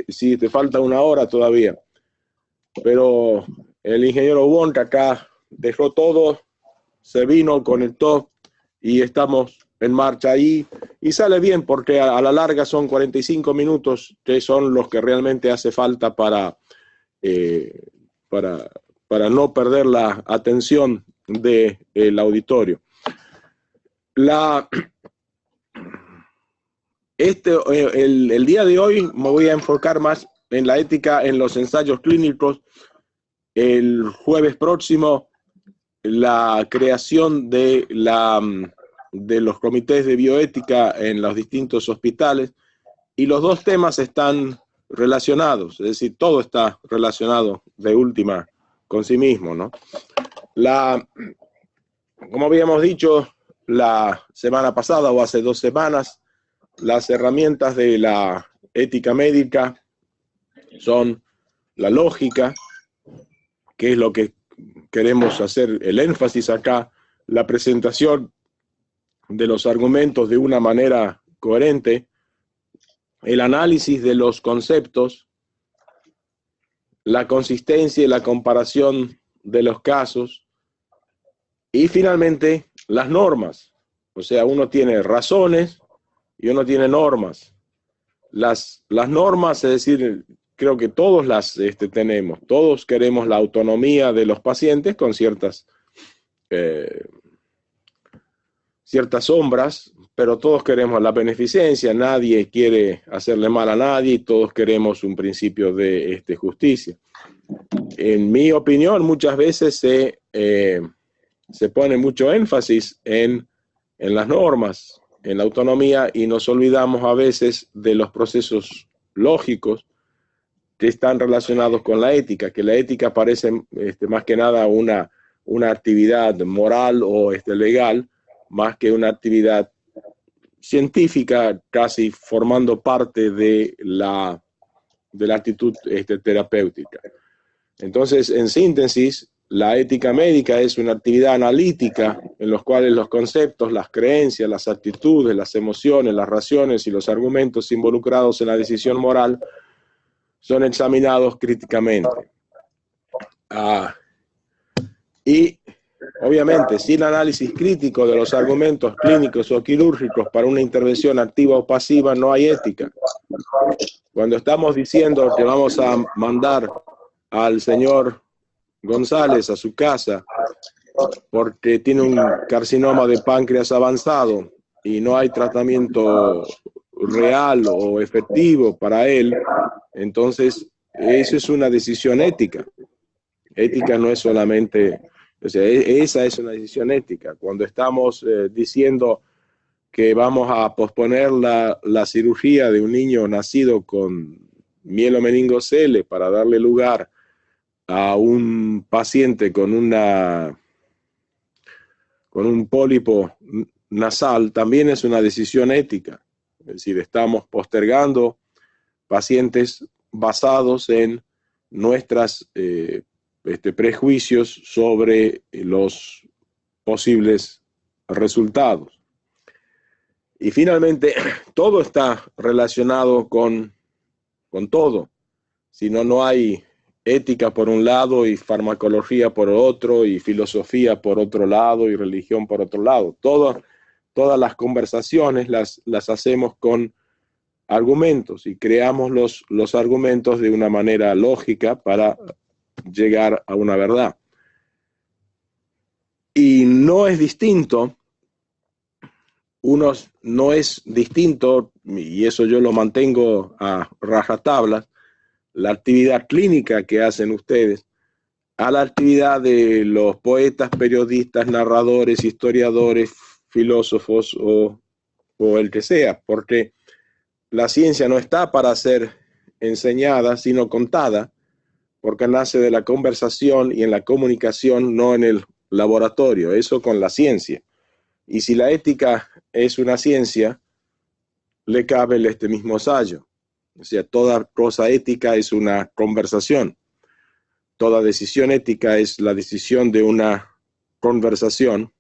si te falta una hora todavía. Pero el ingeniero Wong acá dejó todo, se vino, conectó y estamos en marcha ahí. Y sale bien porque a la larga son 45 minutos que son los que realmente hace falta para no perder la atención del auditorio. El día de hoy me voy a enfocar más en la ética en los ensayos clínicos. El jueves próximo, la creación de los comités de bioética en los distintos hospitales, y los dos temas están relacionados, es decir, todo está relacionado de última con sí mismo, ¿no? Como habíamos dicho la semana pasada o hace 2 semanas, las herramientas de la ética médica son la lógica, que es lo que queremos hacer el énfasis acá, la presentación de los argumentos de una manera coherente, el análisis de los conceptos, la consistencia y la comparación de los casos, y finalmente las normas. O sea, uno tiene razones y uno tiene normas. Las normas, es decir, creo que todos las tenemos. Todos queremos la autonomía de los pacientes con ciertas sombras, pero todos queremos la beneficencia, nadie quiere hacerle mal a nadie y todos queremos un principio de justicia. En mi opinión, muchas veces se pone mucho énfasis en las normas, en la autonomía, y nos olvidamos a veces de los procesos lógicos que están relacionados con la ética, que la ética parece más que nada una actividad moral o legal, más que una actividad científica, casi formando parte de la actitud terapéutica. Entonces, en síntesis, la ética médica es una actividad analítica en la cual los conceptos, las creencias, las actitudes, las emociones, las razones y los argumentos involucrados en la decisión moral son examinados críticamente. Y obviamente, sin análisis crítico de los argumentos clínicos o quirúrgicos para una intervención activa o pasiva, no hay ética. Cuando estamos diciendo que vamos a mandar al señor González a su casa porque tiene un carcinoma de páncreas avanzado y no hay tratamiento real o efectivo para él, entonces eso es una decisión ética. Ética no es solamente... O sea, esa es una decisión ética. Cuando estamos diciendo que vamos a posponer la cirugía de un niño nacido con mielomeningocele para darle lugar a un paciente con un pólipo nasal, también es una decisión ética. Es decir, estamos postergando pacientes basados en nuestras prejuicios sobre los posibles resultados. Y finalmente, todo está relacionado con todo. Si no, no hay ética por un lado y farmacología por otro y filosofía por otro lado y religión por otro lado. Todas las conversaciones las hacemos con argumentos y creamos los argumentos de una manera lógica para llegar a una verdad. Y no es distinto, y eso yo lo mantengo a rajatabla, la actividad clínica que hacen ustedes a la actividad de los poetas, periodistas, narradores, historiadores, filósofos o el que sea, porque la ciencia no está para ser enseñada, sino contada, porque nace de la conversación y en la comunicación, no en el laboratorio. Eso con la ciencia. Y si la ética es una ciencia, le cabe este mismo ensayo. O sea, toda cosa ética es una conversación. Toda decisión ética es la decisión de una conversación,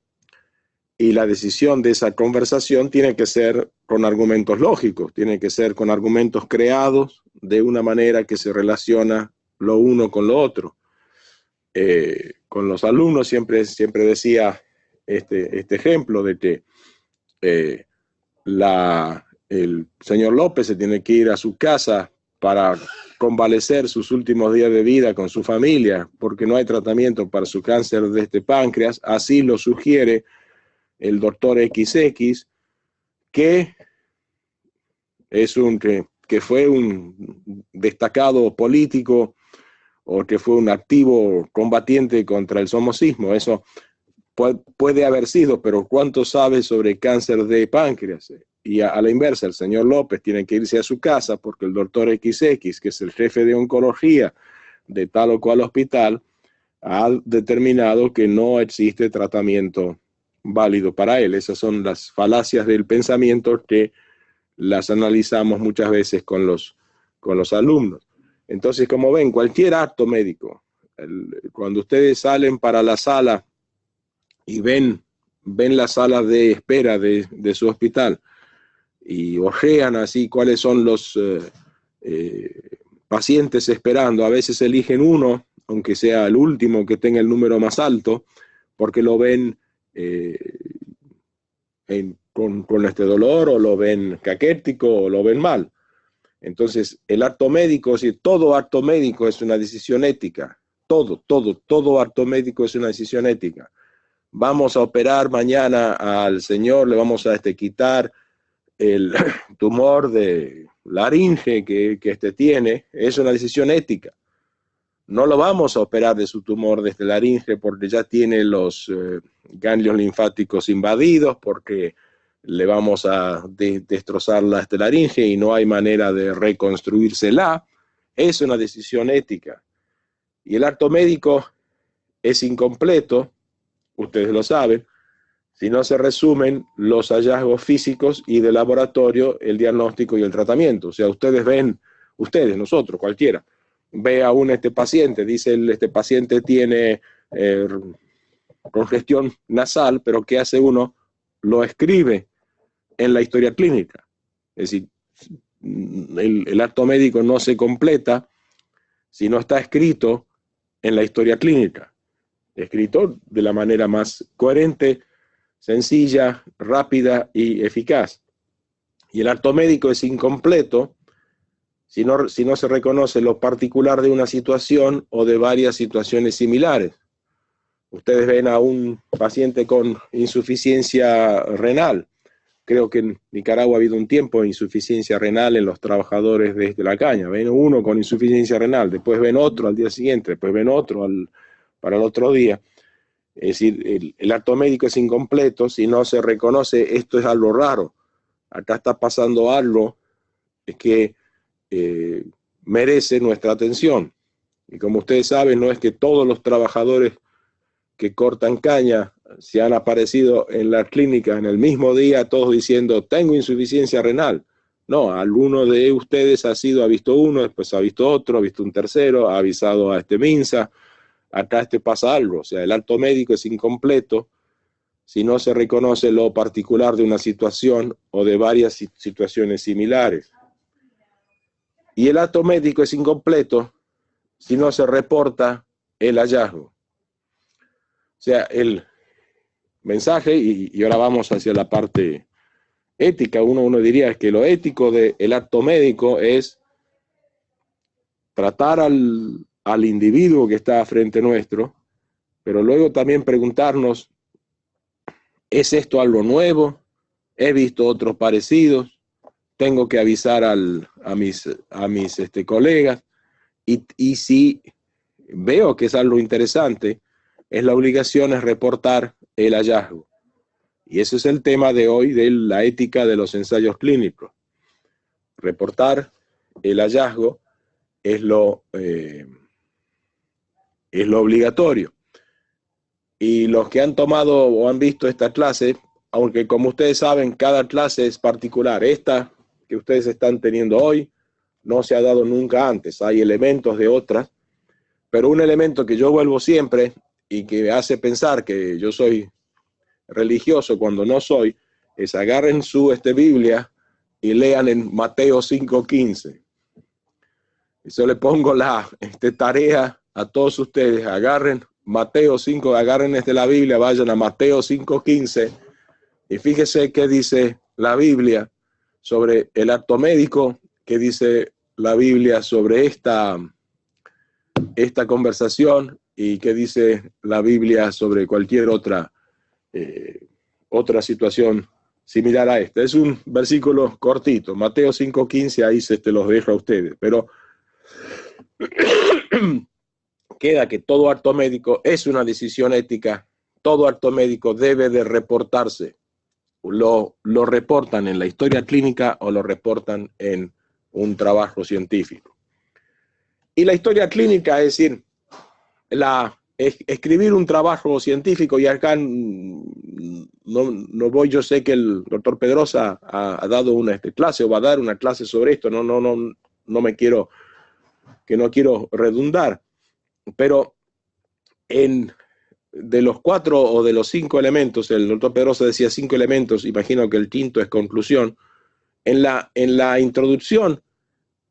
y la decisión de esa conversación tiene que ser con argumentos lógicos, tiene que ser con argumentos creados de una manera que se relaciona lo uno con lo otro. Con los alumnos siempre decía este ejemplo de que el señor López se tiene que ir a su casa para convalecer sus últimos días de vida con su familia, porque no hay tratamiento para su cáncer de páncreas. Así lo sugiere el doctor XX, que fue un destacado político o que fue un activo combatiente contra el somocismo. Eso puede haber sido, pero ¿cuánto sabe sobre cáncer de páncreas? Y a la inversa, el señor López tiene que irse a su casa porque el doctor XX, que es el jefe de oncología de tal o cual hospital, ha determinado que no existe tratamiento válido para él. Esas son las falacias del pensamiento que las analizamos muchas veces con los alumnos. Entonces, como ven, cualquier acto médico, cuando ustedes salen para la sala y ven la sala de espera de su hospital y ojean así cuáles son los pacientes esperando, a veces eligen uno, aunque sea el último que tenga el número más alto, porque lo ven con este dolor, o lo ven caquético, o lo ven mal. Entonces, el acto médico, si todo acto médico es una decisión ética, todo acto médico es una decisión ética. Vamos a operar mañana al señor, le vamos a quitar el tumor de laringe que tiene, es una decisión ética. No lo vamos a operar de su tumor de laringe porque ya tiene los ganglios linfáticos invadidos, porque le vamos a destrozar la laringe y no hay manera de reconstruírsela. Es una decisión ética. Y el acto médico es incompleto, ustedes lo saben, si no se resumen los hallazgos físicos y de laboratorio, el diagnóstico y el tratamiento. O sea, nosotros, cualquiera, ve a paciente, dice este paciente tiene congestión nasal, pero ¿qué hace uno? Lo escribe en la historia clínica. Es decir, el acto médico no se completa si no está escrito en la historia clínica, escrito de la manera más coherente, sencilla, rápida y eficaz. Y el acto médico es incompleto si no se reconoce lo particular de una situación o de varias situaciones similares. Ustedes ven a un paciente con insuficiencia renal. Creo que en Nicaragua ha habido un tiempo de insuficiencia renal en los trabajadores de la caña. Ven uno con insuficiencia renal, después ven otro al día siguiente, después ven otro para el otro día. Es decir, el acto médico es incompleto si no se reconoce esto es algo raro. Acá está pasando algo que merece nuestra atención. Y como ustedes saben, no es que todos los trabajadores que cortan caña se han aparecido en la clínica en el mismo día, todos diciendo, tengo insuficiencia renal. No, alguno de ustedes ha visto uno, después ha visto otro, ha visto un tercero, ha avisado a MINSA. Acá pasa algo. O sea, el acto médico es incompleto si no se reconoce lo particular de una situación o de varias situaciones similares. Y el acto médico es incompleto si no se reporta el hallazgo. O sea, el mensaje, y ahora vamos hacia la parte ética, uno diría que lo ético del acto médico es tratar al individuo que está frente nuestro, pero luego también preguntarnos, ¿es esto algo nuevo? ¿He visto otros parecidos? ¿Tengo que avisar a mis colegas? Y si veo que es algo interesante, la obligación es reportar el hallazgo. Y ese es el tema de hoy de la ética de los ensayos clínicos. Reportar el hallazgo es lo obligatorio. Y los que han tomado o han visto esta clase, aunque como ustedes saben, cada clase es particular. Esta que ustedes están teniendo hoy no se ha dado nunca antes. Hay elementos de otras, pero un elemento que yo vuelvo siempre y que hace pensar que yo soy religioso cuando no soy, es agarren su Biblia y lean en Mateo 5:15. Yo le pongo la tarea a todos ustedes. Agarren Mateo 5, agarren la Biblia, vayan a Mateo 5:15 y fíjese qué dice la Biblia sobre el acto médico, qué dice la Biblia sobre esta conversación y qué dice la Biblia sobre cualquier otra situación similar a esta. Es un versículo cortito, Mateo 5:15, ahí te los dejo a ustedes, pero queda que todo acto médico es una decisión ética, todo acto médico debe de reportarse. Lo reportan en la historia clínica o lo reportan en un trabajo científico. Y la historia clínica, es decir, escribir un trabajo científico, y acá no voy, yo sé que el doctor Pedrosa ha dado una clase o va a dar una clase sobre esto, no quiero redundar, pero de los 4 o de los 5 elementos, el doctor Pedrosa decía 5 elementos, imagino que el quinto es conclusión. En la introducción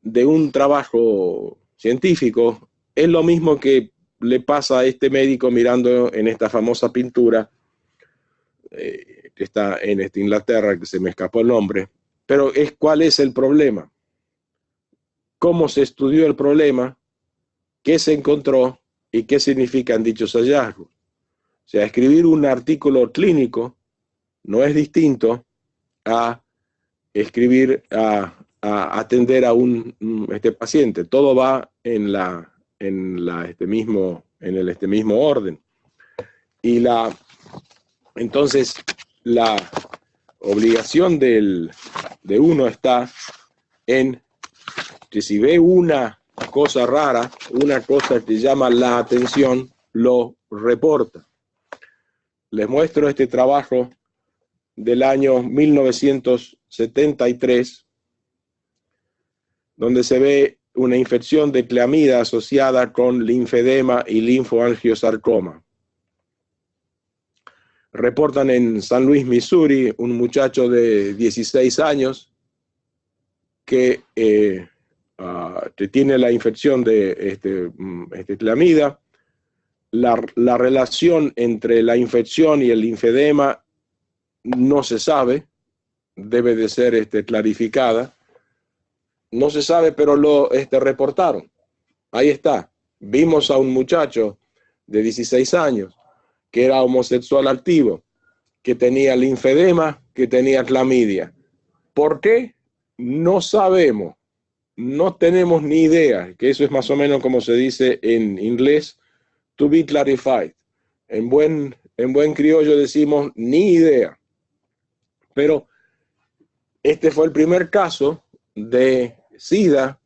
de un trabajo científico, es lo mismo que le pasa a este médico mirando en esta famosa pintura, que está en Inglaterra, que se me escapó el nombre, pero ¿cuál es el problema? ¿Cómo se estudió el problema? ¿Qué se encontró? ¿Y qué significan dichos hallazgos? O sea, escribir un artículo clínico no es distinto a escribir, a atender a un paciente. Todo va en el mismo orden. Y entonces la obligación de uno está en que si ve una cosa rara, una cosa que llama la atención, lo reporta. Les muestro este trabajo del año 1973, donde se ve una infección de clamida asociada con linfedema y linfoangiosarcoma. Reportan en San Luis, Missouri, un muchacho de 16 años que tiene la infección de clamida. La relación entre la infección y el linfedema no se sabe, debe de ser clarificada. No se sabe, pero lo reportaron. Ahí está. Vimos a un muchacho de 16 años que era homosexual activo, que tenía linfedema, que tenía clamidia. ¿Por qué? No sabemos. No tenemos ni idea, que eso es más o menos como se dice en inglés, to be clarified. En buen criollo decimos ni idea. Pero este fue el primer caso de SIDA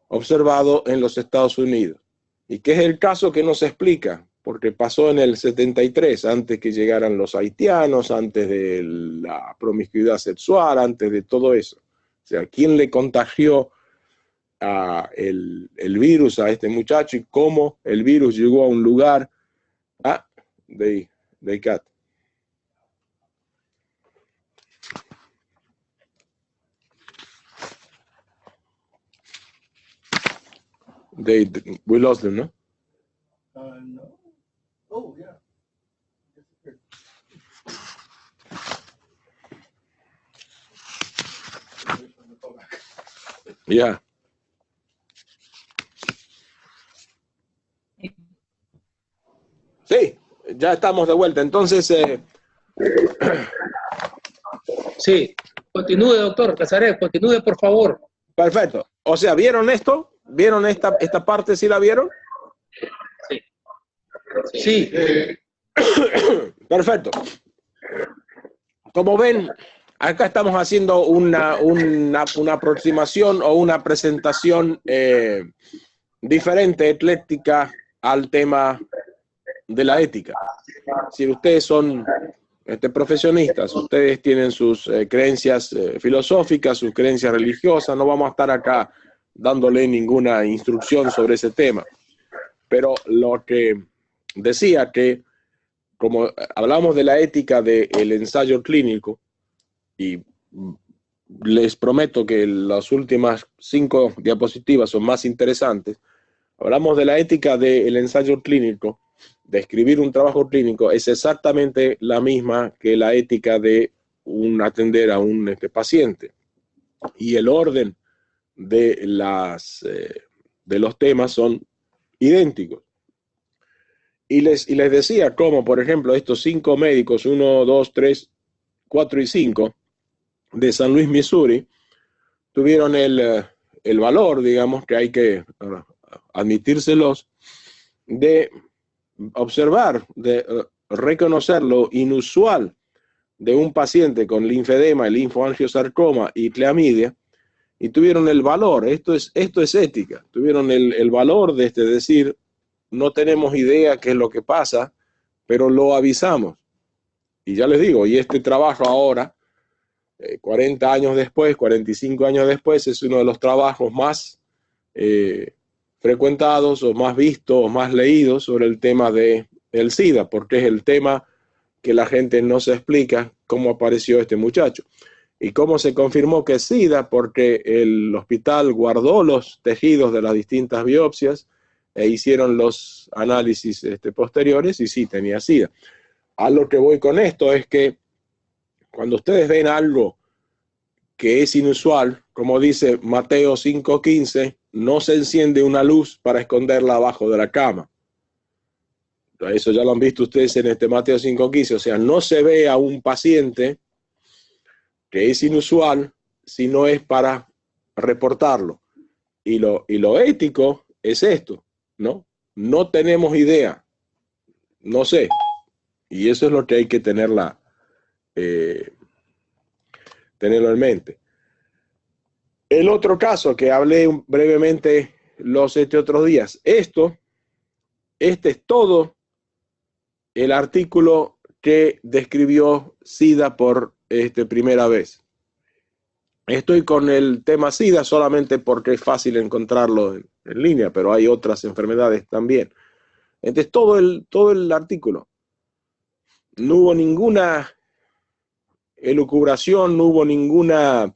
observado en los Estados Unidos. ¿Y qué es el caso que no se explica? Porque pasó en el 73, antes que llegaran los haitianos, antes de la promiscuidad sexual, antes de todo eso. O sea, ¿quién le contagió el virus a este muchacho y cómo el virus llegó a un lugar? They got. We lost them, no? No. Oh, yeah. Yeah. Sí, ya estamos de vuelta. Entonces, sí, continúe, doctor Casares, continúe, por favor. Perfecto. O sea, ¿vieron esto? ¿Vieron esta parte? ¿Sí la vieron? Sí. Perfecto. Como ven, acá estamos haciendo una aproximación o una presentación diferente, ecléctica, al tema de la ética. Si ustedes son profesionistas, ustedes tienen sus creencias filosóficas, sus creencias religiosas, no vamos a estar acá dándole ninguna instrucción sobre ese tema. Pero lo que decía que, como hablamos de la ética del ensayo clínico, y les prometo que las últimas 5 diapositivas son más interesantes. Hablamos de la ética del ensayo clínico, de escribir un trabajo clínico, es exactamente la misma que la ética de atender a un paciente. Y el orden de los temas son idénticos. Y les decía cómo, por ejemplo, estos 5 médicos, 1, 2, 3, 4 y 5, de San Luis, Missouri, tuvieron el valor, digamos, que hay que admitírselos, de observar, de reconocer lo inusual de un paciente con linfedema, linfoangiosarcoma y clamidia, y tuvieron el valor, esto es ética, tuvieron el valor de decir, no tenemos idea qué es lo que pasa, pero lo avisamos. Y ya les digo, y este trabajo ahora, 40 años después, 45 años después, es uno de los trabajos más frecuentados o más vistos o más leídos sobre el tema del SIDA, porque es el tema que la gente no se explica cómo apareció este muchacho. Y cómo se confirmó que es SIDA, porque el hospital guardó los tejidos de las distintas biopsias e hicieron los análisis posteriores y sí tenía SIDA. A lo que voy con esto es que cuando ustedes ven algo que es inusual, como dice Mateo 5:15, no se enciende una luz para esconderla abajo de la cama. Eso ya lo han visto ustedes en Mateo 5:15. O sea, no se ve a un paciente que es inusual si no es para reportarlo. Y lo ético es esto, ¿no? No tenemos idea, no sé. Y eso es lo que hay que tenerlo en mente. El otro caso que hablé brevemente los otros días, este es todo el artículo que describió SIDA por primera vez. Estoy con el tema SIDA solamente porque es fácil encontrarlo en línea, pero hay otras enfermedades también. Entonces todo el artículo. No hubo ninguna elucubración, no hubo ninguna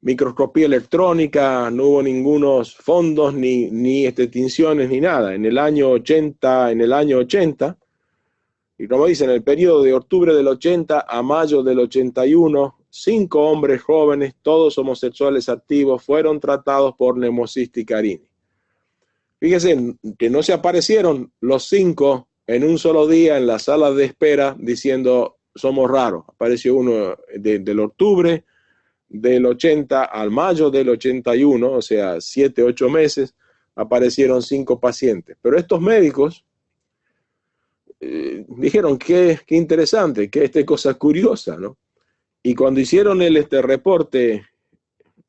microscopía electrónica, no hubo ningunos fondos, ni tinciones, ni nada. En el año 80, y como dicen, en el periodo de octubre del 80 a mayo del 81, 5 hombres jóvenes, todos homosexuales activos, fueron tratados por Pneumocystis carini. Fíjense que no se aparecieron los 5 en un solo día en la sala de espera diciendo somos raros. Apareció uno del octubre del 80 al mayo del 81, o sea, 7, 8 meses, aparecieron 5 pacientes. Pero estos médicos dijeron que interesante, que cosa curiosa, ¿no? Y cuando hicieron el reporte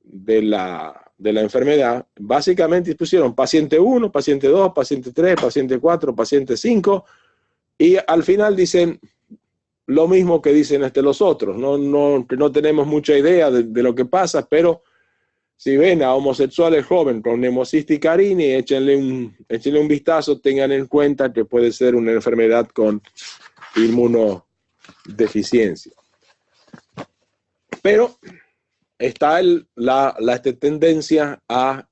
de la enfermedad, básicamente pusieron paciente 1, paciente 2, paciente 3, paciente 4, paciente 5, y al final dicen lo mismo que dicen los otros, que no tenemos mucha idea de lo que pasa, pero si ven a homosexuales jóvenes con Pneumocystis carini, échenle un vistazo, tengan en cuenta que puede ser una enfermedad con inmunodeficiencia. Pero está la tendencia a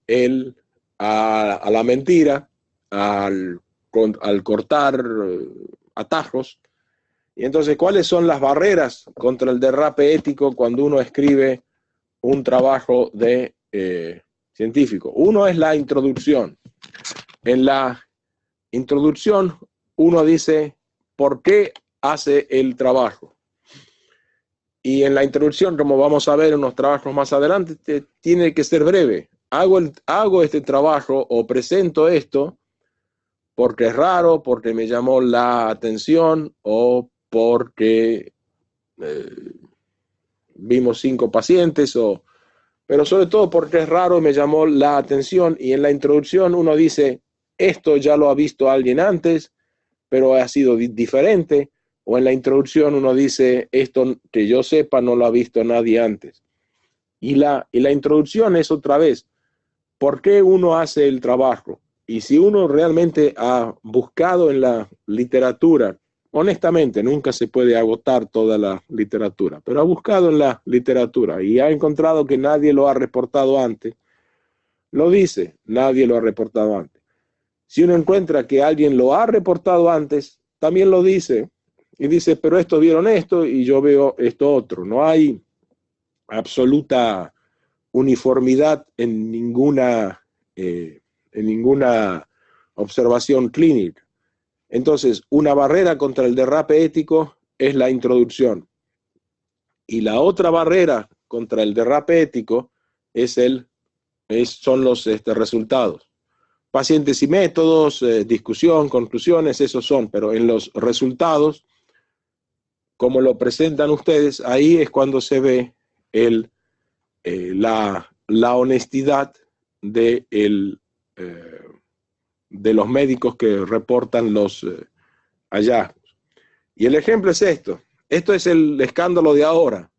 la mentira, al cortar atajos. Y entonces, ¿cuáles son las barreras contra el derrape ético cuando uno escribe un trabajo científico? Uno es la introducción. En la introducción uno dice por qué hace el trabajo. Y en la introducción, como vamos a ver en unos trabajos más adelante, tiene que ser breve. Hago este trabajo o presento esto porque es raro, porque me llamó la atención o porque vimos 5 pacientes, pero sobre todo porque es raro y me llamó la atención. Y en la introducción uno dice, esto ya lo ha visto alguien antes, pero ha sido diferente. O en la introducción uno dice, esto que yo sepa no lo ha visto nadie antes. Y la introducción es otra vez, ¿por qué uno hace el trabajo? Y si uno realmente ha buscado en la literatura honestamente, nunca se puede agotar toda la literatura, pero ha buscado en la literatura y ha encontrado que nadie lo ha reportado antes. Lo dice, nadie lo ha reportado antes. Si uno encuentra que alguien lo ha reportado antes, también lo dice. Y dice, pero estos vieron esto y yo veo esto otro. No hay absoluta uniformidad en ninguna observación clínica. Entonces, una barrera contra el derrape ético es la introducción. Y la otra barrera contra el derrape ético son los resultados. Pacientes y métodos, discusión, conclusiones, esos son, pero en los resultados, como lo presentan ustedes, ahí es cuando se ve la honestidad de los médicos que reportan los hallazgos. Y el ejemplo es esto. Esto es el escándalo de ahora,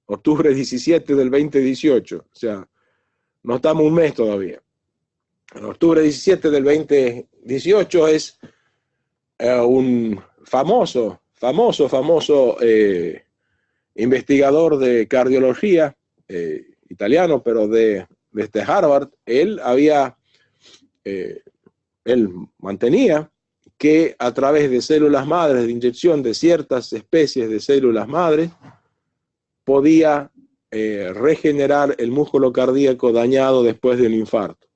octubre 17 del 2018. O sea, no estamos un mes todavía. En octubre 17 del 2018 es un famoso investigador de cardiología italiano, pero de Harvard. Él mantenía que a través de células madres, de inyección de ciertas especies de células madres, podía regenerar el músculo cardíaco dañado después de un infarto.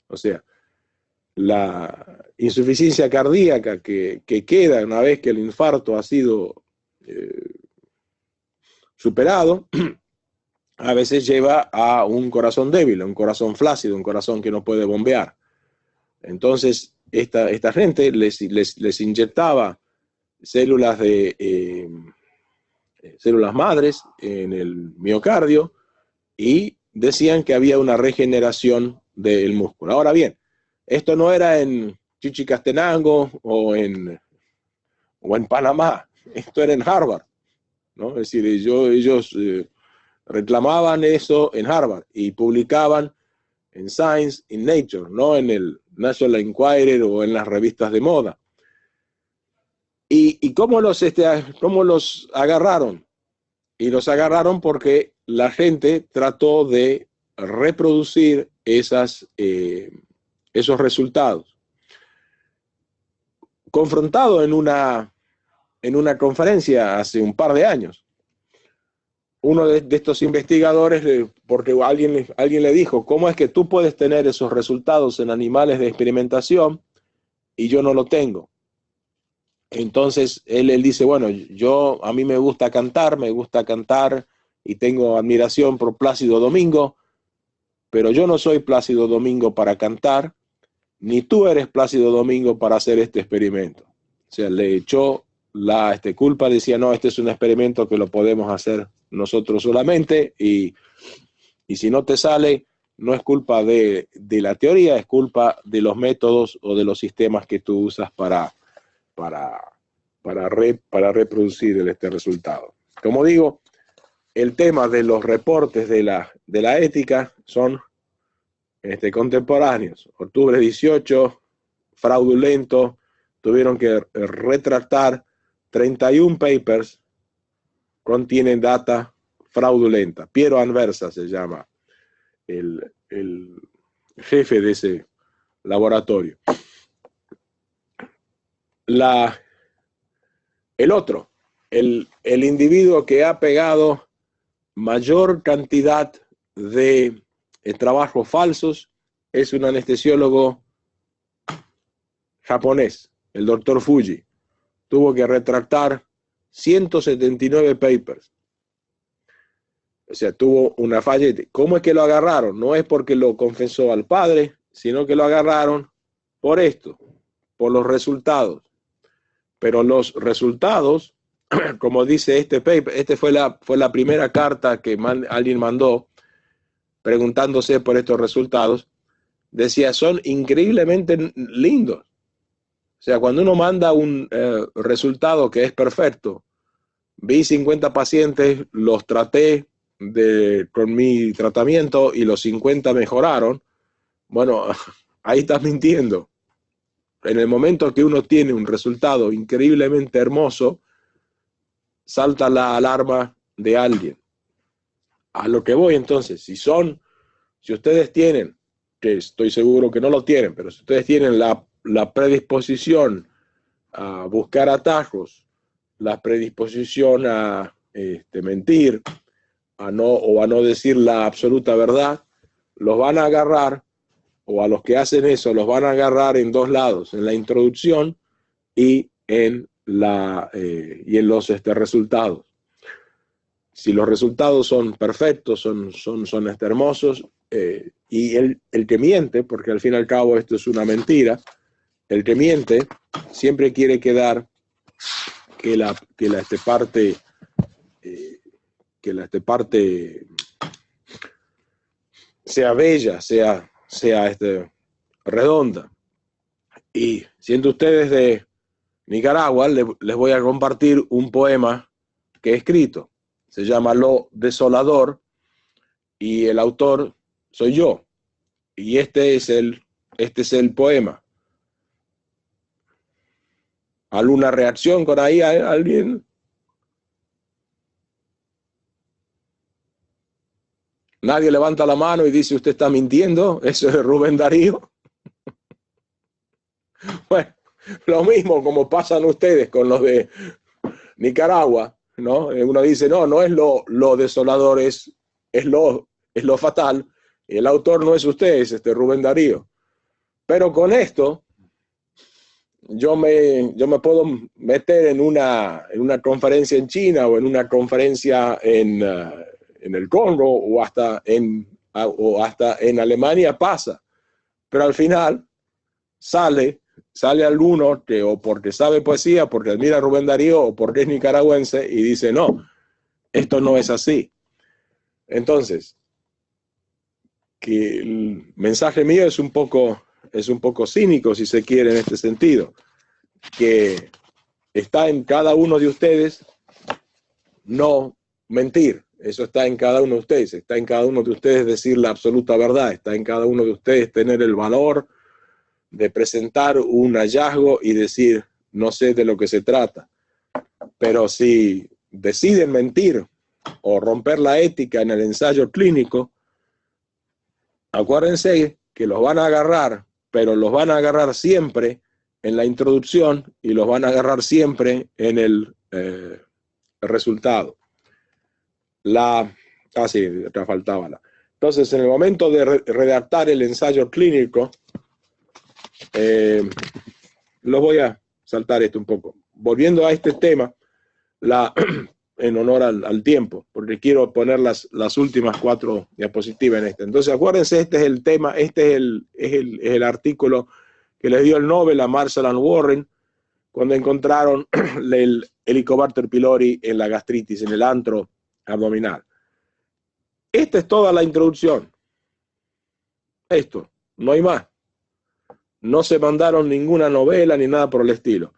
O sea, la insuficiencia cardíaca que queda una vez que el infarto ha sido superado, a veces lleva a un corazón débil, a un corazón flácido, un corazón que no puede bombear. Entonces, esta gente les inyectaba células células madres en el miocardio y decían que había una regeneración del músculo. Ahora bien, esto no era en Chichicastenango o en Panamá, esto era en Harvard, ¿no? Es decir, ellos reclamaban eso en Harvard y publicaban en Science, en Nature, no en el National Enquirer o en las revistas de moda. ¿Y cómo los agarraron? Y los agarraron porque la gente trató de reproducir esos resultados. Confrontado en una conferencia hace un par de años, uno de estos investigadores, porque alguien le dijo, ¿cómo es que tú puedes tener esos resultados en animales de experimentación y yo no lo tengo? Entonces él dice, bueno, a mí me gusta cantar y tengo admiración por Plácido Domingo, pero yo no soy Plácido Domingo para cantar, ni tú eres Plácido Domingo para hacer este experimento. O sea, le echó la culpa, decía, no, este es un experimento que lo podemos hacer nosotros solamente y si no te sale, no es culpa de la teoría, es culpa de los métodos o de los sistemas que tú usas para reproducir este resultado. Como digo, el tema de los reportes de la ética son contemporáneos. Octubre 18, fraudulento, tuvieron que retractar 31 papers, contienen data fraudulenta. Piero Anversa se llama el jefe de ese laboratorio. El individuo que ha pegado mayor cantidad de trabajos falsos es un anestesiólogo japonés, el doctor Fuji. Tuvo que retractar 179 papers. O sea, tuvo una falla. ¿Cómo es que lo agarraron? No es porque lo confesó al padre, sino que lo agarraron por esto, por los resultados. Pero los resultados, como dice este paper, fue la primera carta que alguien mandó preguntándose por estos resultados, decía, son increíblemente lindos. O sea, cuando uno manda un resultado que es perfecto, vi 50 pacientes, los traté con mi tratamiento y los 50 mejoraron, bueno, ahí estás mintiendo. en el momento que uno tiene un resultado increíblemente hermoso, salta la alarma de alguien. A lo que voy entonces, si ustedes tienen, que estoy seguro que no lo tienen, pero si ustedes tienen la predisposición a buscar atajos, la predisposición a mentir, a no decir la absoluta verdad, los van a agarrar, o a los que hacen eso, los van a agarrar en dos lados, en la introducción y en los resultados. Si los resultados son perfectos, son hermosos, y el que miente, porque al fin y al cabo esto es una mentira, el que miente siempre quiere quedar que la parte sea bella, sea redonda. Y siendo ustedes de Nicaragua, les voy a compartir un poema que he escrito. Se llama Lo Desolador y el autor soy yo. Y este es el poema. ¿Alguna reacción con ahí a alguien? Nadie levanta la mano y dice, usted está mintiendo. Eso es Rubén Darío. Bueno, lo mismo como pasan ustedes con los de Nicaragua, ¿no? Uno dice, no es lo desolador, es lo fatal. Y el autor no es usted, es Rubén Darío. Pero con esto, yo me puedo meter en una conferencia en China o en una conferencia en el Congo o hasta en Alemania pasa. Pero al final sale alguno que o porque sabe poesía, porque admira a Rubén Darío o porque es nicaragüense y dice, no, esto no es así. Entonces, que el mensaje mío es un poco cínico, si se quiere, en este sentido, que está en cada uno de ustedes no mentir. Eso está en cada uno de ustedes. Está en cada uno de ustedes decir la absoluta verdad. Está en cada uno de ustedes tener el valor de presentar un hallazgo y decir, no sé de lo que se trata. Pero si deciden mentir o romper la ética en el ensayo clínico, acuérdense que los van a agarrar, pero los van a agarrar siempre en la introducción y los van a agarrar siempre en el resultado. Sí, te faltaba la. Entonces, en el momento de redactar el ensayo clínico, lo voy a saltar esto un poco. Volviendo a este tema, en honor al tiempo, porque quiero poner las últimas 4 diapositivas en este. Entonces, acuérdense, este es el tema, este es el artículo que le dio el Nobel a Marshall and Warren cuando encontraron el Helicobacter pylori en la gastritis, en el antro abdominal. Esta es toda la introducción. Esto, no hay más. No se mandaron ninguna novela ni nada por el estilo.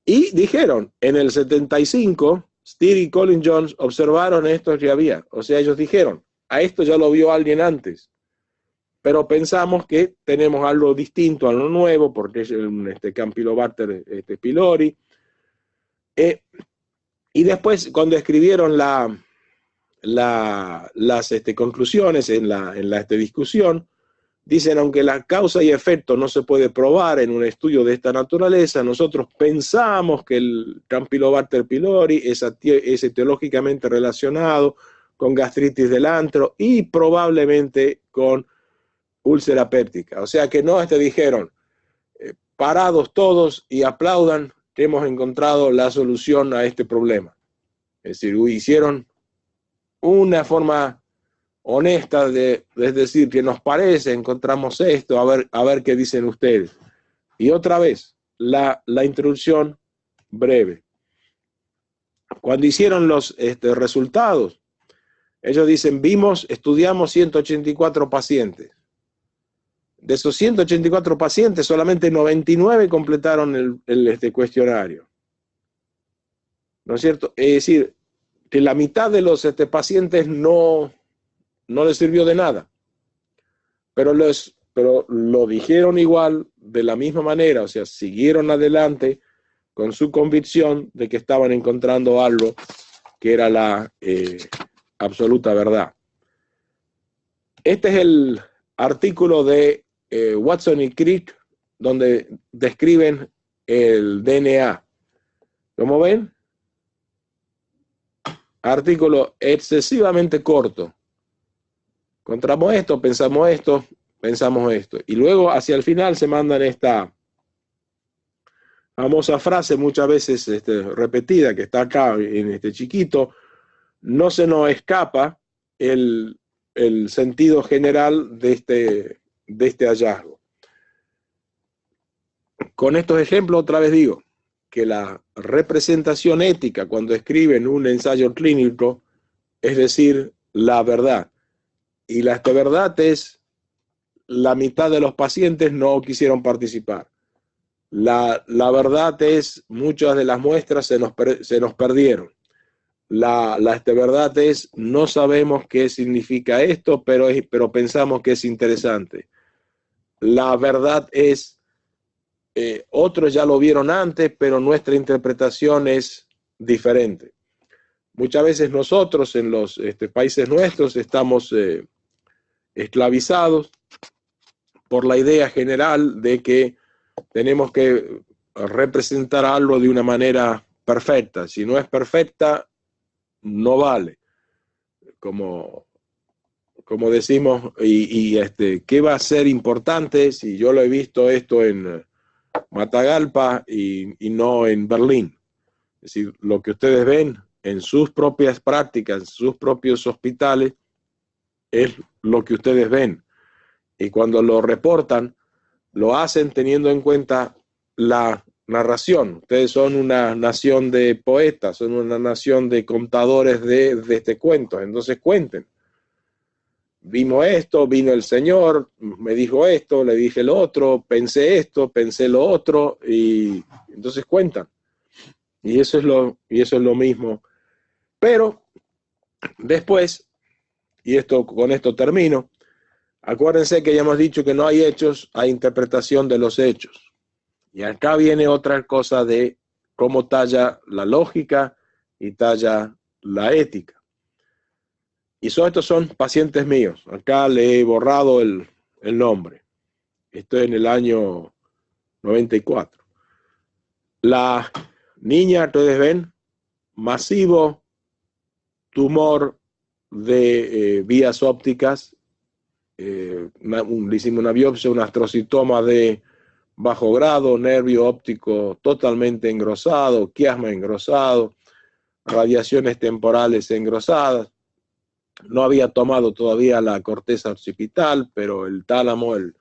Y dijeron, en el 75, Steere y Colin Jones observaron esto que había. O sea, ellos dijeron, a esto ya lo vio alguien antes. Pero pensamos que tenemos algo distinto, algo nuevo, porque es Campylobacter pylori. Y después, cuando escribieron las conclusiones en la discusión, dicen, aunque la causa y efecto no se puede probar en un estudio de esta naturaleza, nosotros pensamos que el Campylobacter pylori es etiológicamente relacionado con gastritis del antro y probablemente con úlcera péptica. O sea que no dijeron, parados todos y aplaudan que hemos encontrado la solución a este problema. Es decir, hicieron una forma honesta es decir, que nos parece, encontramos esto, a ver qué dicen ustedes. Y otra vez, la introducción breve. Cuando hicieron los resultados, ellos dicen, estudiamos 184 pacientes. De esos 184 pacientes, solamente 99 completaron el cuestionario. ¿No es cierto? Es decir, que la mitad de los pacientes no les sirvió de nada. Pero lo dijeron igual, de la misma manera, o sea, siguieron adelante con su convicción de que estaban encontrando algo que era la absoluta verdad. Este es el artículo de Watson y Crick, donde describen el DNA. ¿Cómo ven? Artículo excesivamente corto. Encontramos esto, pensamos esto. Y luego hacia el final se mandan esta famosa frase, muchas veces repetida, que está acá en este chiquito: no se nos escapa el sentido general de este hallazgo. Con estos ejemplos, otra vez digo que la representación ética, cuando escriben un ensayo clínico, es decir, la verdad. Y la verdad es, la mitad de los pacientes no quisieron participar. La verdad es, muchas de las muestras se nos perdieron. La verdad es, no sabemos qué significa esto, pero pensamos que es interesante. La verdad es, otros ya lo vieron antes, pero nuestra interpretación es diferente. Muchas veces nosotros en los países nuestros estamos esclavizados por la idea general de que tenemos que representar algo de una manera perfecta. Si no es perfecta, no vale. Como decimos, ¿qué va a ser importante si yo lo he visto esto en Matagalpa y no en Berlín? Es decir, lo que ustedes ven en sus propias prácticas, en sus propios hospitales, es lo que ustedes ven. Y cuando lo reportan, lo hacen teniendo en cuenta la narración. Ustedes son una nación de poetas, son una nación de contadores de cuentos. Entonces cuenten. Vimos esto, vino el Señor, me dijo esto, le dije lo otro, pensé esto, pensé lo otro, y entonces cuentan. Y eso es lo mismo. Pero después, y con esto termino, acuérdense que ya hemos dicho que no hay hechos, hay interpretación de los hechos. Y acá viene otra cosa de cómo talla la lógica y talla la ética. Y estos son pacientes míos. Acá le he borrado el nombre. Estoy en el año 94. La niña, ustedes ven, masivo tumor de vías ópticas. Le hicimos una biopsia, un astrocitoma de bajo grado, nervio óptico totalmente engrosado, quiasma engrosado, radiaciones temporales engrosadas. No había tomado todavía la corteza occipital, pero el tálamo, el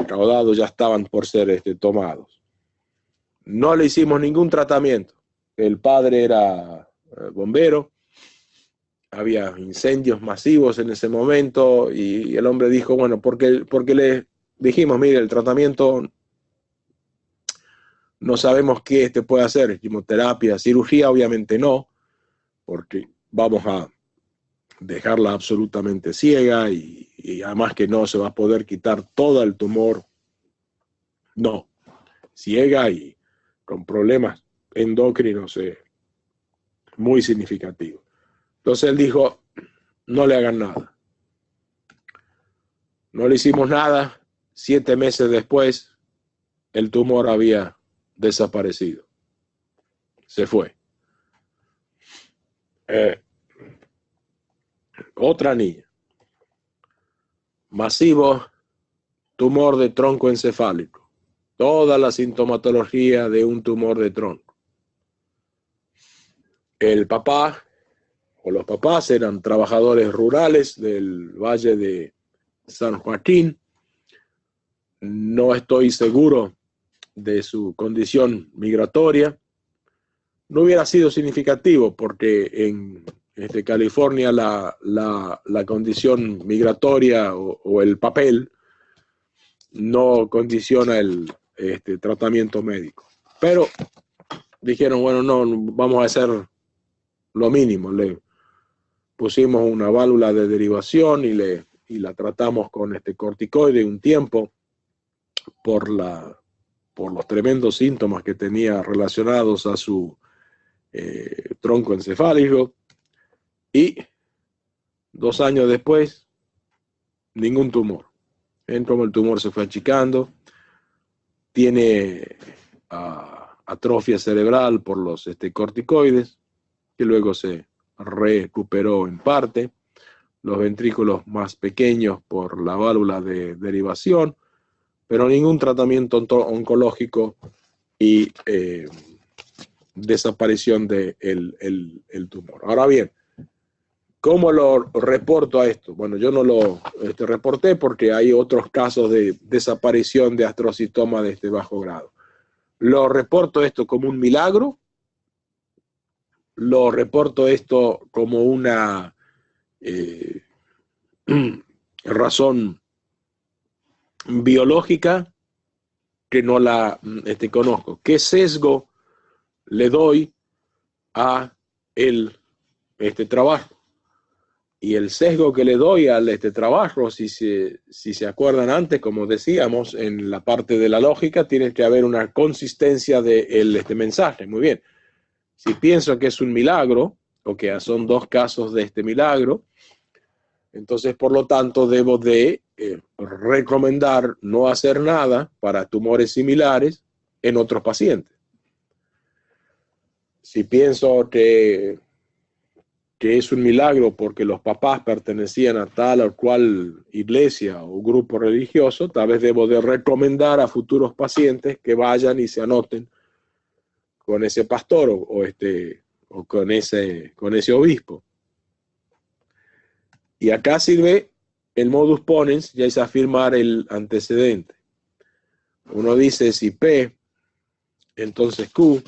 caudado ya estaban por ser tomados. No le hicimos ningún tratamiento. El padre era bombero, había incendios masivos en ese momento y el hombre dijo, bueno, porque le dijimos, mire, el tratamiento no sabemos qué puede hacer, quimioterapia, cirugía obviamente no, porque vamos a dejarla absolutamente ciega y además que no se va a poder quitar todo el tumor. No, ciega y con problemas endocrinos muy significativos. Entonces él dijo, no le hagan nada. No le hicimos nada. 7 meses después, el tumor había desaparecido. Se fue. Otra niña. Masivo tumor de tronco encefálico. Toda la sintomatología de un tumor de tronco. El papá o los papás eran trabajadores rurales del Valle de San Joaquín. No estoy seguro de su condición migratoria. No hubiera sido significativo porque en California la condición migratoria o el papel no condiciona el tratamiento médico. Pero dijeron, bueno, no, vamos a hacer lo mínimo. Le pusimos una válvula de derivación y la tratamos con corticoide un tiempo. por los tremendos síntomas que tenía relacionados a su tronco encefálico, y 2 años después, ningún tumor. Ven cómo el tumor se fue achicando, tiene atrofia cerebral por los corticoides, que luego se recuperó en parte, los ventrículos más pequeños por la válvula de derivación, pero ningún tratamiento oncológico y desaparición del el tumor. Ahora bien, ¿cómo lo reporto a esto? Bueno, yo no lo reporté porque hay otros casos de desaparición de astrocitoma de bajo grado. Lo reporto esto como un milagro, lo reporto esto como una razón biológica que no la conozco. ¿Qué sesgo le doy a trabajo? Y el sesgo que le doy al trabajo, si se acuerdan antes, como decíamos, en la parte de la lógica, tiene que haber una consistencia del mensaje. Muy bien. Si pienso que es un milagro, o que son 2 casos de milagro, entonces, por lo tanto, debo de recomendar no hacer nada para tumores similares en otros pacientes. Si pienso que es un milagro porque los papás pertenecían a tal o cual iglesia o grupo religioso, tal vez debo de recomendar a futuros pacientes que vayan y se anoten con ese pastor o con ese obispo. Y acá sirve el modus ponens, ya es afirmar el antecedente. Uno dice si P, entonces Q,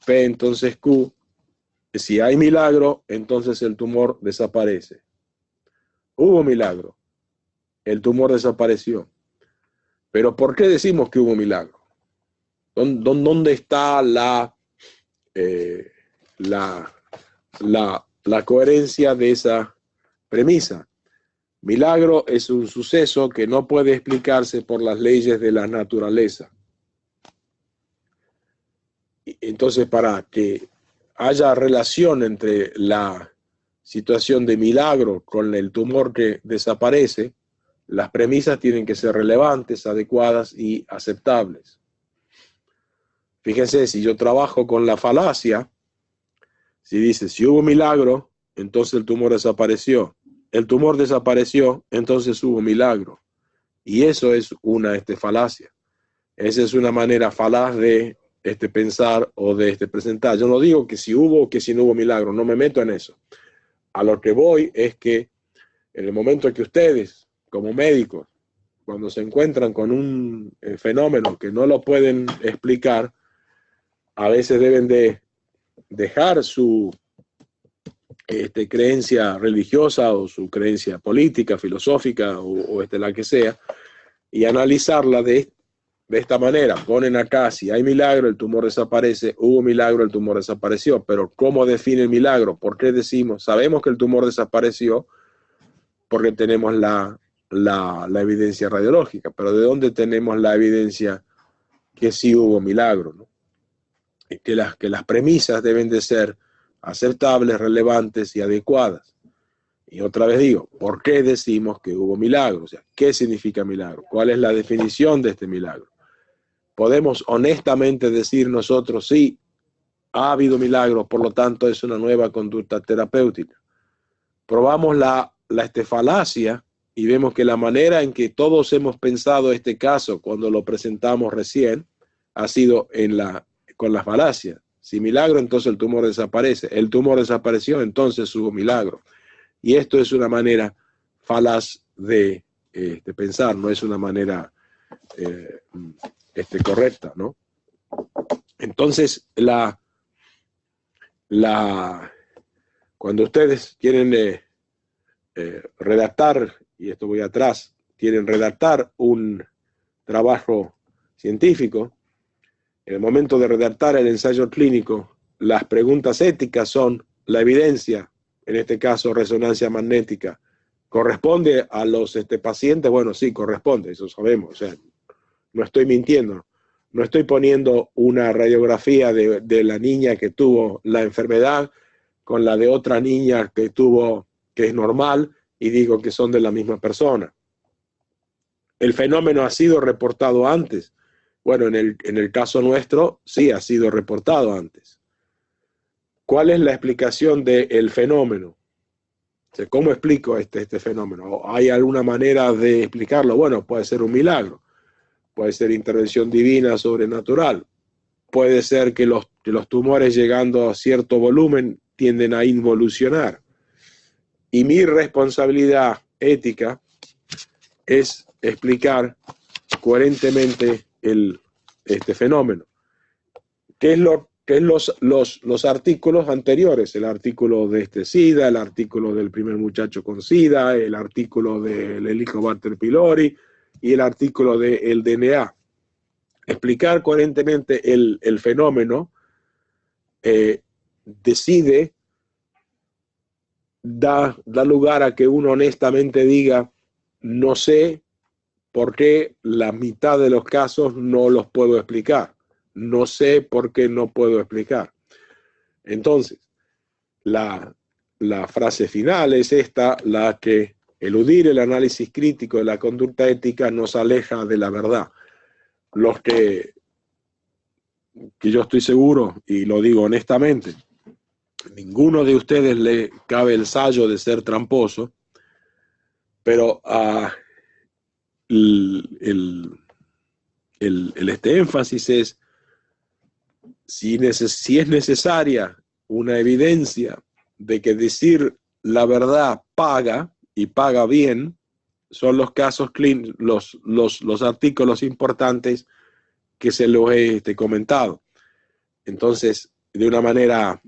P, entonces Q. Si hay milagro, entonces el tumor desaparece. Hubo milagro, el tumor desapareció. Pero ¿por qué decimos que hubo milagro? ¿Dónde está la coherencia de esa premisa? Milagro es un suceso que no puede explicarse por las leyes de la naturaleza. Entonces, para que haya relación entre la situación de milagro con el tumor que desaparece, las premisas tienen que ser relevantes, adecuadas y aceptables. Fíjense, si yo trabajo con la falacia, si dice, si hubo milagro, entonces el tumor desapareció. El tumor desapareció, entonces hubo milagro. Y eso es una falacia. Esa es una manera falaz de pensar o de presentar. Yo no digo que si hubo o que si no hubo milagro, no me meto en eso. A lo que voy es que en el momento en que ustedes, como médicos, cuando se encuentran con un fenómeno que no lo pueden explicar, a veces deben de dejar su creencia religiosa o su creencia política, filosófica o la que sea, y analizarla de esta manera. Ponen acá, si hay milagro, el tumor desaparece, hubo milagro, el tumor desapareció, pero ¿cómo define el milagro? ¿Por qué decimos? Sabemos que el tumor desapareció porque tenemos la evidencia radiológica, pero ¿de dónde tenemos la evidencia que sí hubo milagro, ¿no? Que las premisas deben de ser aceptables, relevantes y adecuadas. Y otra vez digo, ¿por qué decimos que hubo milagro? O sea, ¿qué significa milagro? ¿Cuál es la definición de este milagro? Podemos honestamente decir nosotros, sí, ha habido milagros, por lo tanto es una nueva conducta terapéutica. Probamos la falacia y vemos que la manera en que todos hemos pensado este caso cuando lo presentamos recién ha sido con la falacia. Si milagro, entonces el tumor desaparece. El tumor desapareció, entonces hubo milagro. Y esto es una manera falaz de pensar, no es una manera correcta, ¿no? Entonces, cuando ustedes quieren redactar, y esto voy atrás, quieren redactar un trabajo científico, en el momento de redactar el ensayo clínico, las preguntas éticas son la evidencia, en este caso resonancia magnética, ¿corresponde a los pacientes? Bueno, sí, corresponde, eso sabemos. O sea, no estoy mintiendo. No estoy poniendo una radiografía de la niña que tuvo la enfermedad con la de otra niña que es normal, y digo que son de la misma persona. El fenómeno ha sido reportado antes. Bueno, en el caso nuestro, sí ha sido reportado antes. ¿Cuál es la explicación del fenómeno? ¿Cómo explico este fenómeno? ¿Hay alguna manera de explicarlo? Bueno, puede ser un milagro, puede ser intervención divina, sobrenatural, puede ser que los tumores llegando a cierto volumen tienden a involucionar. Y mi responsabilidad ética es explicar coherentemente este fenómeno. ¿Qué es los artículos anteriores? El artículo de SIDA, el artículo del primer muchacho con SIDA, el artículo del Helicobacter pylori y el artículo del DNA. Explicar coherentemente el fenómeno da lugar a que uno honestamente diga, no sé por qué la mitad de los casos no los puedo explicar. No sé por qué no puedo explicar. Entonces, la frase final es esta, la que eludir el análisis crítico de la conducta ética nos aleja de la verdad. Los que yo estoy seguro, y lo digo honestamente, ninguno de ustedes le cabe el sayo de ser tramposo, pero el énfasis es si es necesaria una evidencia de que decir la verdad paga y paga bien, son los casos los artículos importantes que se los he comentado. Entonces, de una manera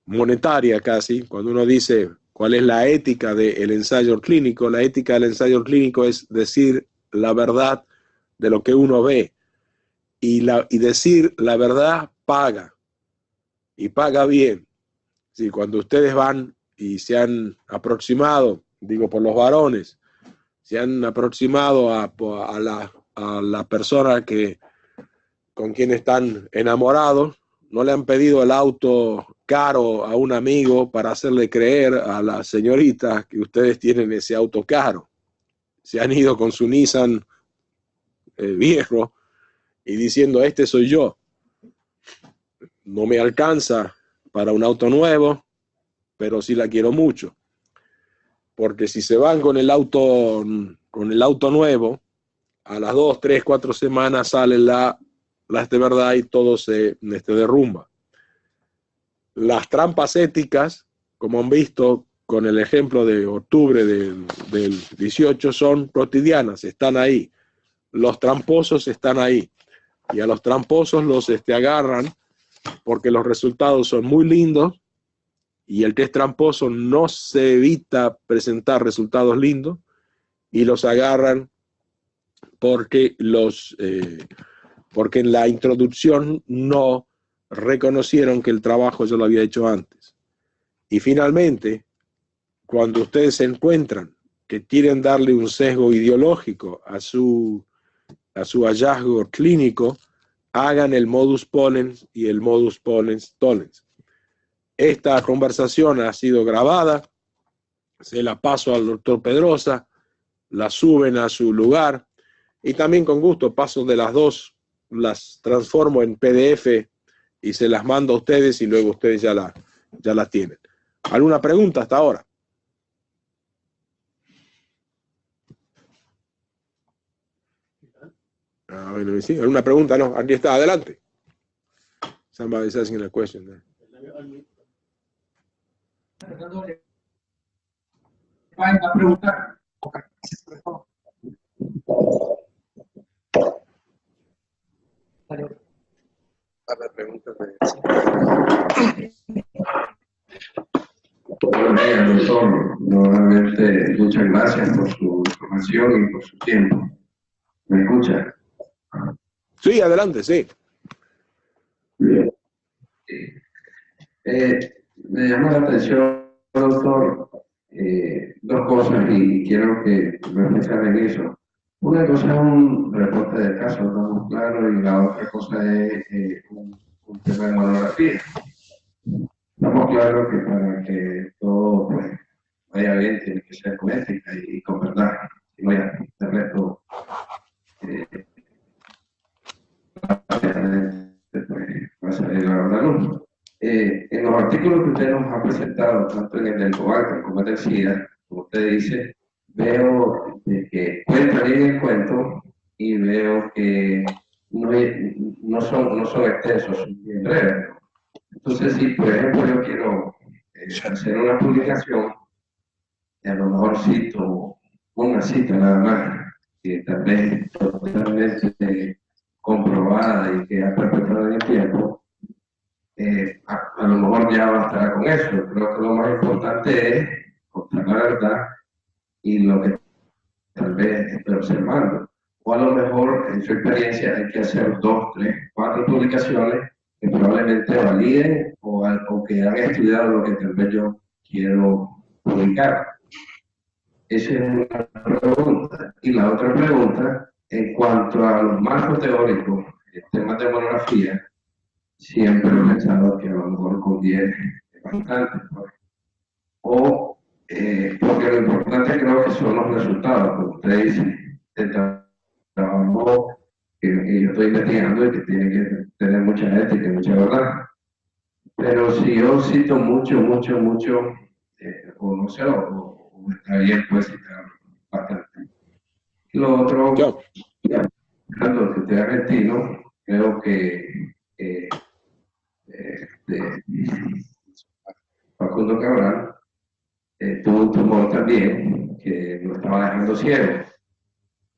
monetaria casi, cuando uno dice cuál es la ética del ensayo clínico, la ética del ensayo clínico es decir la verdad de lo que uno ve, y decir la verdad paga, y paga bien. Sí, cuando ustedes van y se han aproximado, digo por los varones, se han aproximado a la persona con quien están enamorados, no le han pedido el auto caro a un amigo para hacerle creer a la señorita que ustedes tienen ese auto caro. Se han ido con su Nissan viejo y diciendo, este soy yo. No me alcanza para un auto nuevo, pero sí la quiero mucho. Porque si se van con el auto nuevo, a las 2, 3, 4 semanas sale la de verdad y todo se derrumba. Las trampas éticas, como han visto con el ejemplo de octubre del 18, son cotidianas, están ahí. Los tramposos están ahí. Y a los tramposos los agarran porque los resultados son muy lindos, y el que es tramposo no se evita presentar resultados lindos, y los agarran porque en la introducción no reconocieron que el trabajo yo lo había hecho antes. Y finalmente, cuando ustedes se encuentran que quieren darle un sesgo ideológico a su hallazgo clínico, hagan el modus ponens y el modus ponens tollens. Esta conversación ha sido grabada, se la paso al doctor Pedrosa, la suben a su lugar, y también con gusto paso de las dos, las transformo en PDF y se las mando a ustedes, y luego ustedes ya las tienen. ¿Alguna pregunta hasta ahora? Bueno, ¿sí? ¿Alguna pregunta? No, aquí está, adelante. Somebody's asking a question there. A preguntar. A ver, pregúntame. Buenos días, doctor. Nuevamente, muchas gracias por su información y por su tiempo. ¿Me escucha? Sí, adelante, sí. Bien. Me llamó la atención, doctor, dos cosas y quiero que reflexionen en eso. Una cosa es un reporte de caso, estamos claros, y la otra cosa es un tema de monografía. Estamos claros que para que todo pues, vaya bien tiene que ser con ética y con verdad. Si no, ya, el resto pues, va a salir a la luz. En los artículos que usted nos ha presentado, tanto en el del COBALCA como en el SIDA, como usted dice, veo que cuenta bien el cuento y veo que no son extensos, son bien breves. Entonces, si por ejemplo yo quiero hacer una publicación, y a lo mejor cito una cita nada más, que tal vez totalmente comprobada y que ha perpetuado en el tiempo, a lo mejor ya bastará con eso. Creo que lo más importante es contar la verdad y lo que tal vez esté observando. O a lo mejor, en su experiencia, hay que hacer 2, 3, 4 publicaciones que probablemente validen o que han estudiado lo que tal vez yo quiero publicar. Esa es una pregunta. Y la otra pregunta, en cuanto a los marcos teóricos, en temas de monografía, siempre he pensado que a lo mejor conviene bastante. O porque lo importante creo que son los resultados, como usted dice, el trabajo que yo estoy investigando y que tiene que tener mucha ética y mucha verdad. Pero si yo cito mucho, o no sé, o está bien, pues citar bastante. Lo otro, hablando que usted es argentino, creo que Facundo Cabral tuvo un tumor también que lo estaba dejando ciego.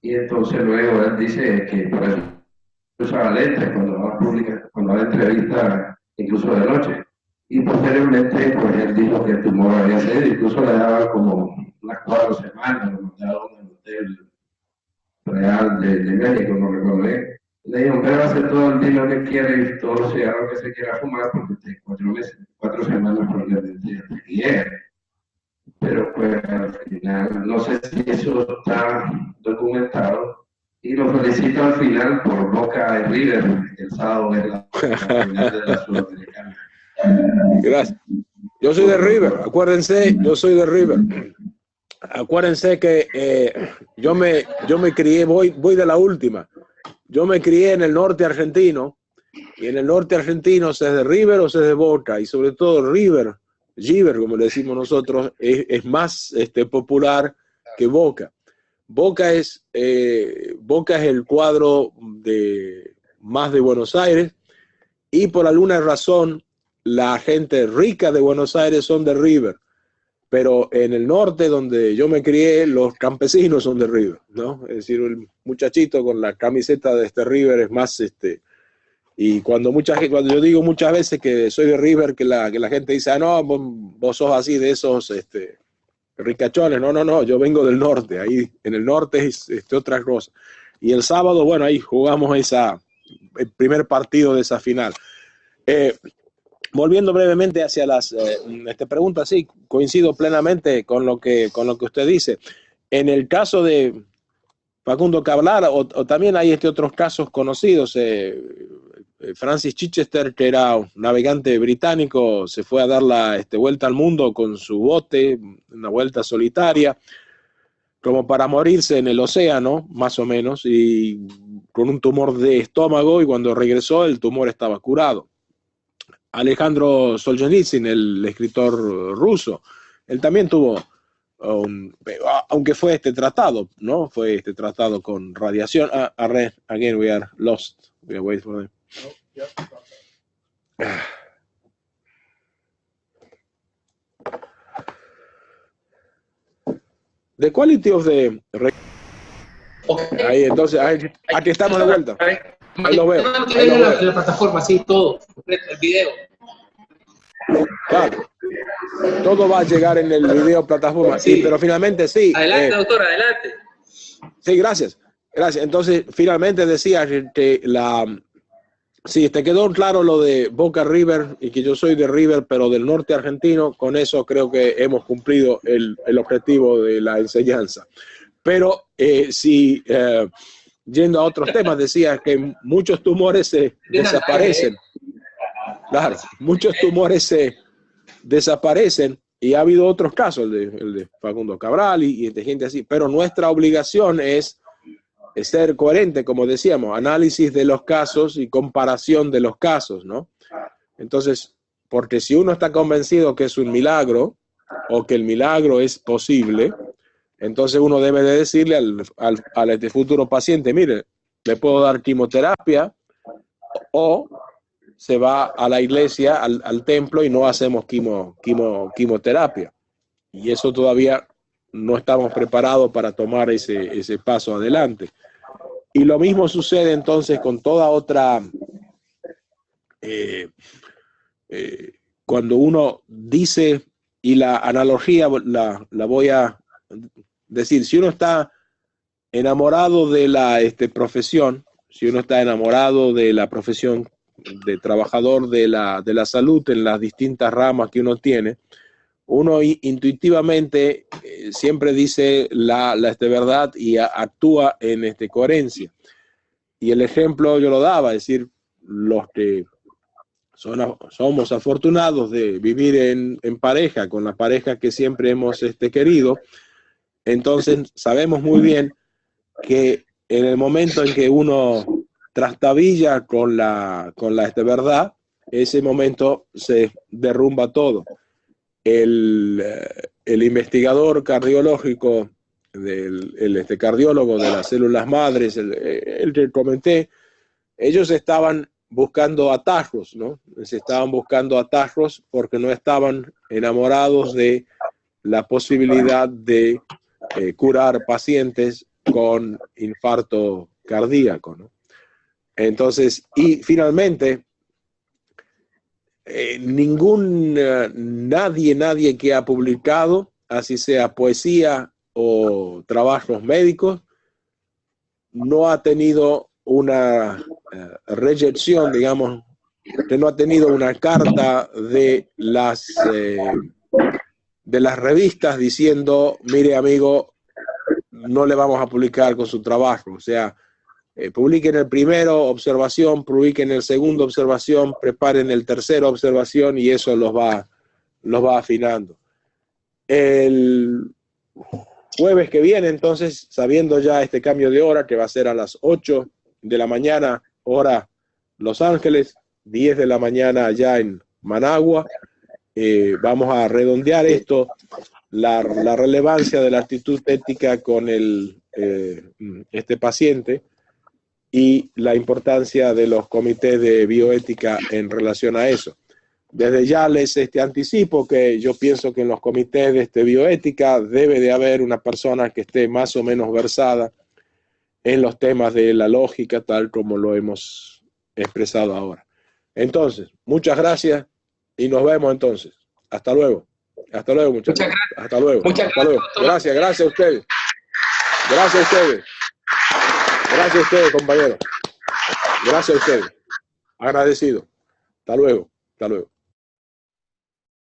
Y entonces luego él dice que por eso usaba lentes cuando va a entrevista, incluso de noche. Y posteriormente, pues él dijo que el tumor había sido, incluso le daba como unas 4 semanas, lo mandaron al hotel real de México, no recuerdo bien. Le dijo, pero va a hacer todo el día lo que quiere y todos los cigarros que se quiera fumar, porque usted 4 semanas probablemente quiere. Pero pues al final, no sé si eso está documentado. Y lo felicito al final por Boca de River, el sábado es la final de la Sudamericana. Gracias. Yo soy de River, acuérdense, yo soy de River. Acuérdense que yo me crié, voy de la última. Yo me crié en el norte argentino, y en el norte argentino se es de River o se es de Boca, y sobre todo River, como le decimos nosotros, es más popular que Boca. Boca es el cuadro más de Buenos Aires, y por alguna razón la gente rica de Buenos Aires son de River, pero en el norte donde yo me crié los campesinos son de River, ¿no? Es decir, el muchachito con la camiseta de River es más y cuando yo digo muchas veces que soy de River, que la gente dice, no, vos sos así de esos ricachones. No, yo vengo del norte, ahí en el norte es otra cosa. Y el sábado, bueno, ahí jugamos el primer partido de esa final. Volviendo brevemente hacia las preguntas, sí, coincido plenamente con lo que usted dice. En el caso de Facundo Cabral, o también hay otros casos conocidos, Francis Chichester, que era un navegante británico, se fue a dar la vuelta al mundo con su bote, una vuelta solitaria, como para morirse en el océano, más o menos, y con un tumor de estómago, y cuando regresó el tumor estaba curado. Alejandro Solzhenitsyn, el escritor ruso, él también tuvo, aunque fue tratado, ¿no? Fue tratado con radiación. Again, we are lost. We are waiting for them. The quality of the... Okay. Ahí, entonces, aquí estamos de vuelta. Ahí lo veo. En la plataforma, sí, todo, el video. Claro, todo va a llegar en el video plataforma, sí, pero finalmente sí. Adelante, doctor, adelante. Sí, gracias. Entonces, finalmente decía que Sí, te quedó claro lo de Boca River y que yo soy de River, pero del norte argentino. Con eso creo que hemos cumplido el objetivo de la enseñanza. Pero yendo a otros temas, decía que muchos tumores se desaparecen. Claro, muchos tumores se desaparecen y ha habido otros casos, el de Facundo Cabral y de gente así, pero nuestra obligación es ser coherente, como decíamos, análisis de los casos y comparación de los casos, ¿no? Entonces, porque si uno está convencido que es un milagro o que el milagro es posible, entonces uno debe de decirle al este futuro paciente, mire, le puedo dar quimioterapia o se va a la iglesia, al templo y no hacemos quimioterapia. Y eso todavía no estamos preparados para tomar ese paso adelante. Y lo mismo sucede entonces con toda otra, cuando uno dice, y la analogía la voy a decir, si uno está enamorado de la profesión, si uno está enamorado de la profesión de trabajador de la salud en las distintas ramas que uno tiene, uno intuitivamente siempre dice la verdad y actúa en coherencia. Y el ejemplo yo lo daba, es decir, los que somos afortunados de vivir en pareja, con la pareja que siempre hemos querido, entonces sabemos muy bien que en el momento en que uno trastabilla con la verdad, ese momento se derrumba todo. El investigador cardiológico, el cardiólogo de las células madres, el que comenté, ellos estaban buscando atajos, ¿no? Se estaban buscando atajos porque no estaban enamorados de la posibilidad de curar pacientes con infarto cardíaco, ¿no? Entonces, y finalmente, nadie que ha publicado, así sea poesía o trabajos médicos, no ha tenido una reyección, digamos, que no ha tenido una carta de las revistas diciendo, mire amigo, no le vamos a publicar con su trabajo. O sea, publiquen el primero, observación, publiquen el segundo, observación, preparen el tercero, observación, y eso los va afinando. El jueves que viene, entonces, sabiendo ya este cambio de hora, que va a ser a las 8 de la mañana, hora Los Ángeles, 10 de la mañana allá en Managua, vamos a redondear esto, la relevancia de la actitud ética con este paciente y la importancia de los comités de bioética en relación a eso. Desde ya les anticipo que yo pienso que en los comités de bioética debe de haber una persona que esté más o menos versada en los temas de la lógica, tal como lo hemos expresado ahora. Entonces, muchas gracias y nos vemos entonces. Hasta luego. Hasta luego, muchachos. Hasta luego. Hasta luego. Gracias a ustedes. Gracias a ustedes. Gracias a ustedes, compañeros. Gracias a ustedes. Agradecido. Hasta luego. Hasta luego.